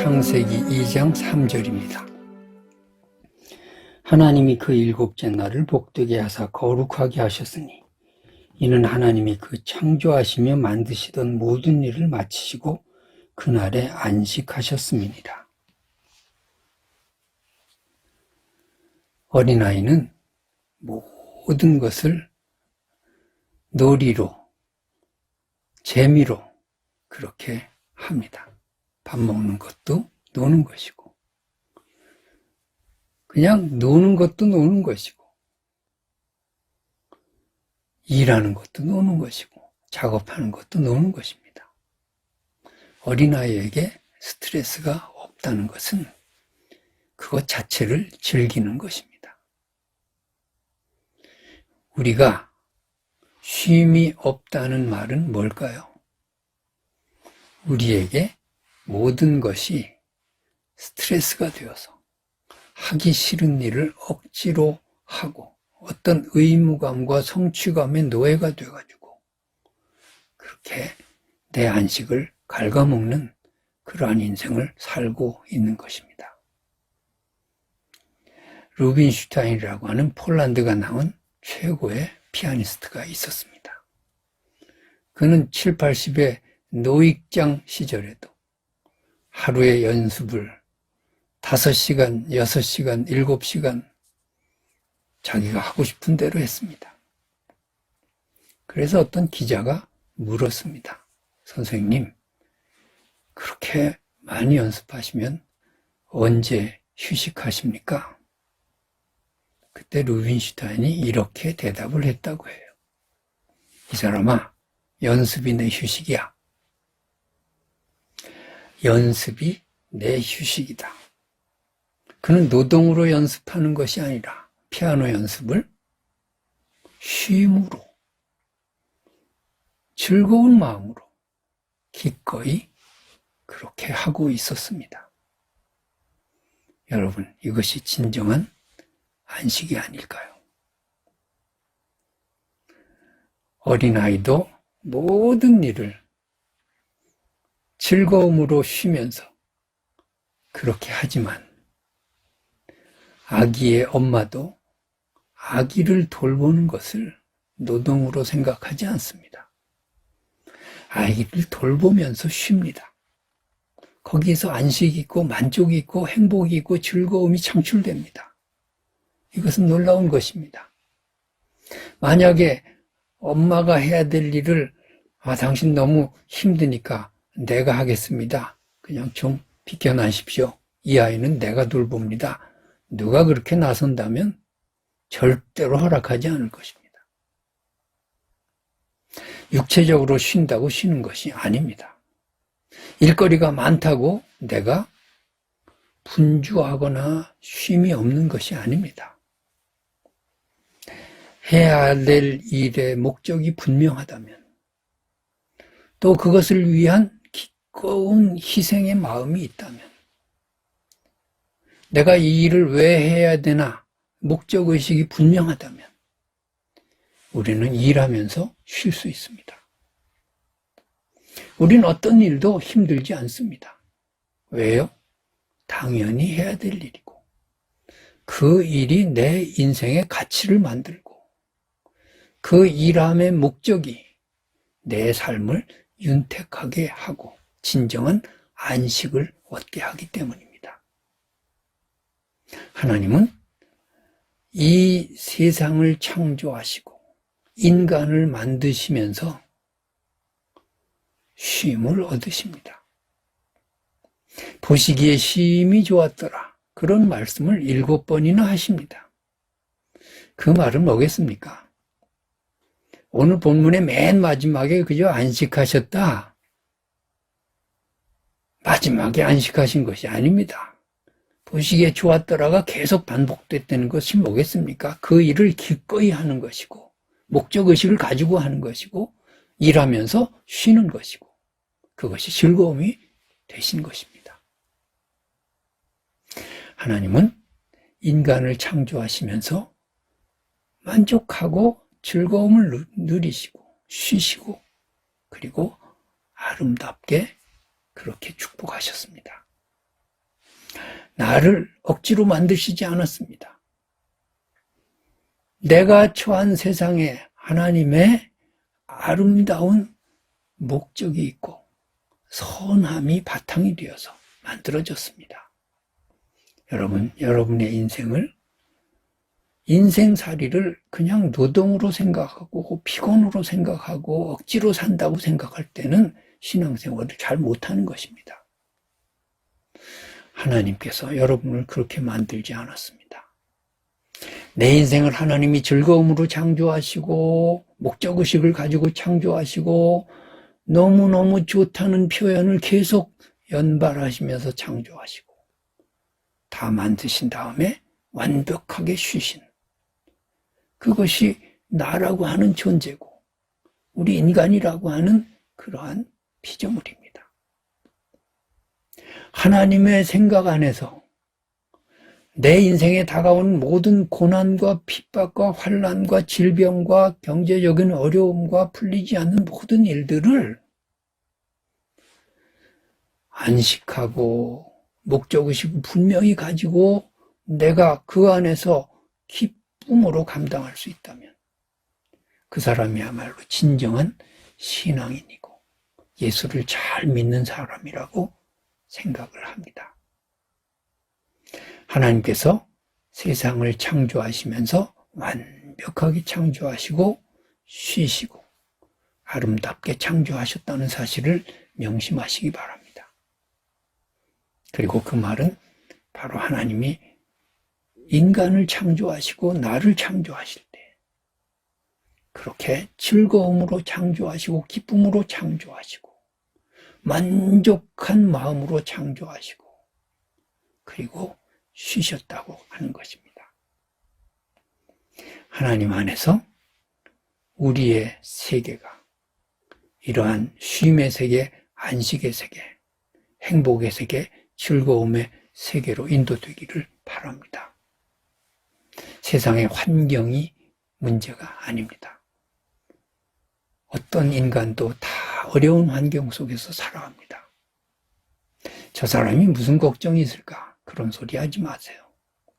창세기 2장 3절입니다. 하나님이 그 일곱째 날을 복되게 하사 거룩하게 하셨으니 이는 하나님이 그 창조하시며 만드시던 모든 일을 마치시고 그날에 안식하셨음이니라. 어린아이는 모든 것을 놀이로, 재미로 그렇게 합니다. 밥 먹는 것도 노는 것이고, 그냥 노는 것도 노는 것이고, 일하는 것도 노는 것이고, 작업하는 것도 노는 것입니다. 어린아이에게 스트레스가 없다는 것은 그것 자체를 즐기는 것입니다. 우리가 쉼이 없다는 말은 뭘까요? 우리에게 모든 것이 스트레스가 되어서 하기 싫은 일을 억지로 하고 어떤 의무감과 성취감의 노예가 돼가지고 그렇게 내 안식을 갉아먹는 그러한 인생을 살고 있는 것입니다. 루빈슈타인이라고 하는 폴란드가 나온 최고의 피아니스트가 있었습니다. 그는 7, 80의 노익장 시절에도 하루에 연습을 5시간, 6시간, 7시간 자기가 하고 싶은 대로 했습니다. 그래서 어떤 기자가 물었습니다. 선생님, 그렇게 많이 연습하시면 언제 휴식하십니까? 그때 루빈슈타인이 이렇게 대답을 했다고 해요. 이 사람아, 연습이 내 휴식이야. 연습이 내 휴식이다. 그는 노동으로 연습하는 것이 아니라 피아노 연습을 쉼으로, 즐거운 마음으로 기꺼이 그렇게 하고 있었습니다. 여러분, 이것이 진정한 안식이 아닐까요? 어린아이도 모든 일을 즐거움으로 쉬면서 그렇게 하지만 아기의 엄마도 아기를 돌보는 것을 노동으로 생각하지 않습니다. 아기를 돌보면서 쉽니다. 거기에서 안식이 있고 만족이 있고 행복이 있고 즐거움이 창출됩니다. 이것은 놀라운 것입니다. 만약에 엄마가 해야 될 일을 당신 너무 힘드니까 내가 하겠습니다. 그냥 좀 비켜나십시오. 이 아이는 내가 돌봅니다. 누가 그렇게 나선다면 절대로 허락하지 않을 것입니다. 육체적으로 쉰다고 쉬는 것이 아닙니다. 일거리가 많다고 내가 분주하거나 쉼이 없는 것이 아닙니다. 해야 될 일의 목적이 분명하다면 또 그것을 위한 기꺼운 희생의 마음이 있다면 내가 이 일을 왜 해야 되나 목적의식이 분명하다면 우리는 일하면서 쉴 수 있습니다. 우리는 어떤 일도 힘들지 않습니다. 왜요? 당연히 해야 될 일이고 그 일이 내 인생의 가치를 만들고 그 일함의 목적이 내 삶을 윤택하게 하고 진정한 안식을 얻게 하기 때문입니다. 하나님은 이 세상을 창조하시고 인간을 만드시면서 쉼을 얻으십니다. 보시기에 쉼이 좋았더라. 그런 말씀을 7번이나 하십니다. 그 말은 뭐겠습니까? 오늘 본문의 맨 마지막에 그저 안식하셨다. 마지막에 안식하신 것이 아닙니다. 보시기에 좋았더라가 계속 반복됐다는 것이 뭐겠습니까? 그 일을 기꺼이 하는 것이고 목적의식을 가지고 하는 것이고 일하면서 쉬는 것이고 그것이 즐거움이 되신 것입니다. 하나님은 인간을 창조하시면서 만족하고 즐거움을 누리시고 쉬시고 그리고 아름답게 그렇게 축복하셨습니다. 나를 억지로 만드시지 않았습니다. 내가 처한 세상에 하나님의 아름다운 목적이 있고 선함이 바탕이 되어서 만들어졌습니다. 여러분, 여러분의 인생살이를 그냥 노동으로 생각하고 피곤으로 생각하고 억지로 산다고 생각할 때는 신앙생활을 잘 못하는 것입니다. 하나님께서 여러분을 그렇게 만들지 않았습니다. 내 인생을 하나님이 즐거움으로 창조하시고 목적의식을 가지고 창조하시고 너무너무 좋다는 표현을 계속 연발하시면서 창조하시고 다 만드신 다음에 완벽하게 쉬신 그것이 나라고 하는 존재고 우리 인간이라고 하는 그러한 피조물입니다. 하나님의 생각 안에서 내 인생에 다가오는 모든 고난과 핍박과 환난과 질병과 경제적인 어려움과 풀리지 않는 모든 일들을 안식하고 목적의식을 분명히 가지고 내가 그 안에서 기쁨으로 감당할 수 있다면 그 사람이야말로 진정한 신앙인이고 예수를 잘 믿는 사람이라고 생각을 합니다. 하나님께서 세상을 창조하시면서 완벽하게 창조하시고 쉬시고 아름답게 창조하셨다는 사실을 명심하시기 바랍니다. 그리고 그 말은 바로 하나님이 인간을 창조하시고 나를 창조하실 때 그렇게 즐거움으로 창조하시고 기쁨으로 창조하시고 만족한 마음으로 창조하시고 그리고 쉬셨다고 하는 것입니다. 하나님 안에서 우리의 세계가 이러한 쉼의 세계, 안식의 세계, 행복의 세계, 즐거움의 세계로 인도되기를 바랍니다. 세상의 환경이 문제가 아닙니다. 어떤 인간도 다 어려운 환경 속에서 살아갑니다. 저 사람이 무슨 걱정이 있을까? 그런 소리 하지 마세요.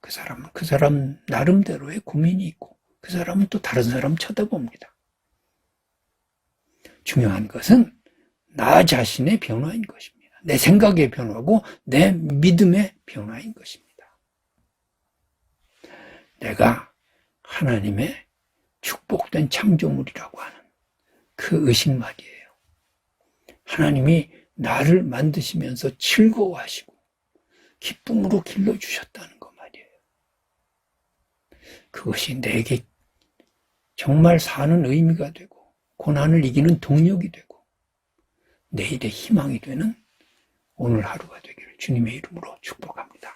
그 사람은 그 사람 나름대로의 고민이 있고 그 사람은 또 다른 사람 쳐다봅니다. 중요한 것은 나 자신의 변화인 것입니다. 내 생각의 변화고 내 믿음의 변화인 것입니다. 내가 하나님의 축복된 창조물이라고 하는 그 의식 말이에요. 하나님이 나를 만드시면서 즐거워하시고 기쁨으로 길러주셨다는 거 말이에요. 그것이 내게 정말 사는 의미가 되고 고난을 이기는 동력이 되고 내일의 희망이 되는 오늘 하루가 되기를 주님의 이름으로 축복합니다.